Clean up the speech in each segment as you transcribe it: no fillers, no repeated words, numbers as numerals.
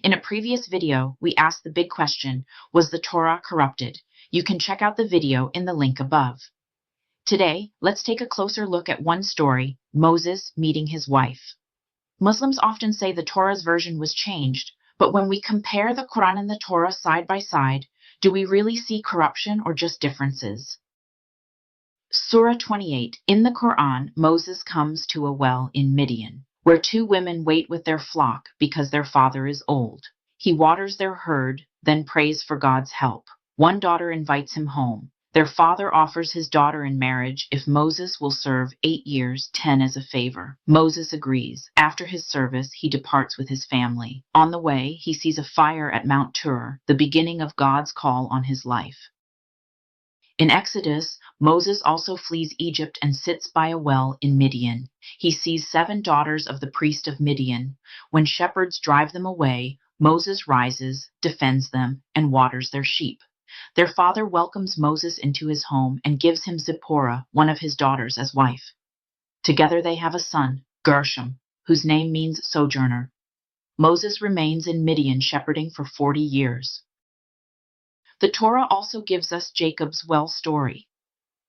In a previous video, we asked the big question, was the Torah corrupted? You can check out the video in the link above. Today, let's take a closer look at one story, Moses meeting his wife. Muslims often say the Torah's version was changed, but when we compare the Qur'an and the Torah side by side, do we really see corruption or just differences? Surah 28. In the Qur'an, Moses comes to a well in Midian, where two women wait with their flock because their father is old. He waters their herd, then prays for God's help. One daughter invites him home. Their father offers his daughter in marriage if Moses will serve 8 years, 10 as a favor. Moses agrees. After his service, he departs with his family. On the way, he sees a fire at Mount Torah, the beginning of God's call on his life. In Exodus, Moses also flees Egypt and sits by a well in Midian. He sees 7 daughters of the priest of Midian. When shepherds drive them away, Moses rises, defends them, and waters their sheep. Their father welcomes Moses into his home and gives him Zipporah, one of his daughters, as wife. Together they have a son, Gershom, whose name means sojourner. Moses remains in Midian shepherding for 40 years. The Torah also gives us Jacob's well story.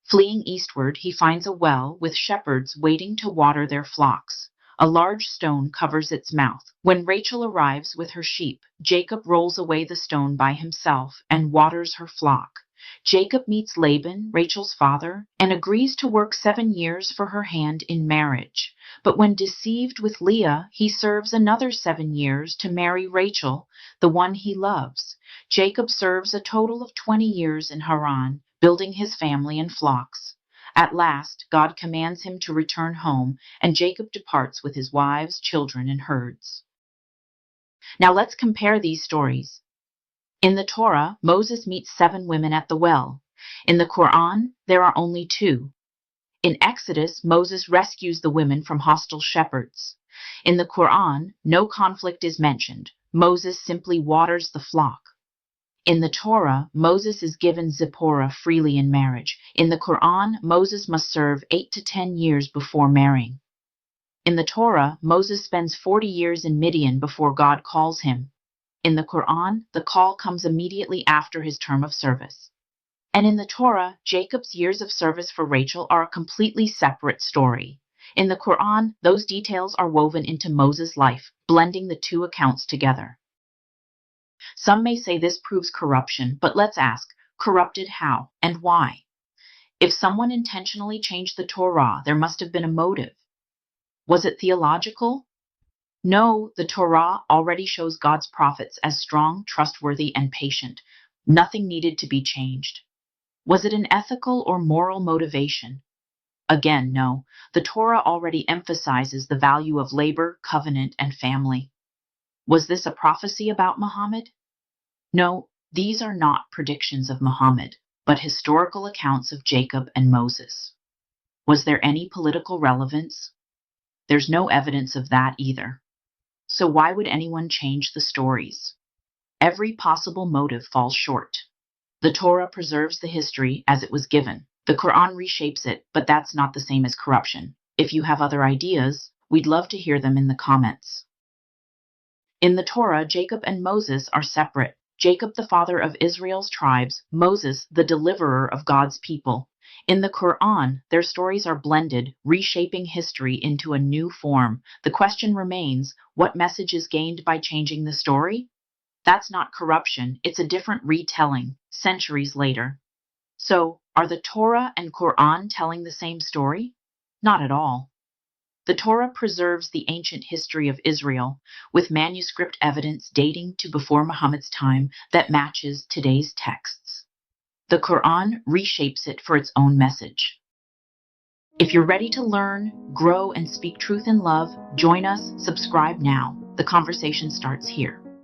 Fleeing eastward, he finds a well with shepherds waiting to water their flocks. A large stone covers its mouth. When Rachel arrives with her sheep, Jacob rolls away the stone by himself and waters her flock. Jacob meets Laban, Rachel's father, and agrees to work 7 years for her hand in marriage. But when deceived with Leah, he serves another 7 years to marry Rachel, the one he loves. Jacob serves a total of 20 years in Haran, building his family and flocks. At last, God commands him to return home, and Jacob departs with his wives, children, and herds. Now let's compare these stories. In the Torah, Moses meets 7 women at the well. In the Qur'an, there are only 2. In Exodus, Moses rescues the women from hostile shepherds. In the Qur'an, no conflict is mentioned. Moses simply waters the flock. In the Torah, Moses is given Zipporah freely in marriage. In the Qur'an, Moses must serve 8 to 10 years before marrying. In the Torah, Moses spends 40 years in Midian before God calls him. In the Qur'an, the call comes immediately after his term of service. And in the Torah, Jacob's years of service for Rachel are a completely separate story. In the Qur'an, those details are woven into Moses' life, blending the 2 accounts together. Some may say this proves corruption, but let's ask, corrupted how and why? If someone intentionally changed the Torah, there must have been a motive. Was it theological? No, the Torah already shows God's prophets as strong, trustworthy, and patient. Nothing needed to be changed. Was it an ethical or moral motivation? Again, no. The Torah already emphasizes the value of labor, covenant, and family. Was this a prophecy about Muhammad? No, these are not predictions of Muhammad, but historical accounts of Jacob and Moses. Was there any political relevance? There's no evidence of that either. So why would anyone change the stories? Every possible motive falls short. The Torah preserves the history as it was given. The Qur'an reshapes it, but that's not the same as corruption. If you have other ideas, we'd love to hear them in the comments. In the Torah, Jacob and Moses are separate. Jacob, the father of Israel's tribes, Moses, the deliverer of God's people. In the Qur'an, their stories are blended, reshaping history into a new form. The question remains, what message is gained by changing the story? That's not corruption, it's a different retelling, centuries later. So, are the Torah and Qur'an telling the same story? Not at all. The Torah preserves the ancient history of Israel, with manuscript evidence dating to before Muhammad's time that matches today's texts. The Qur'an reshapes it for its own message. If you're ready to learn, grow, and speak truth in love, join us, subscribe now. The conversation starts here.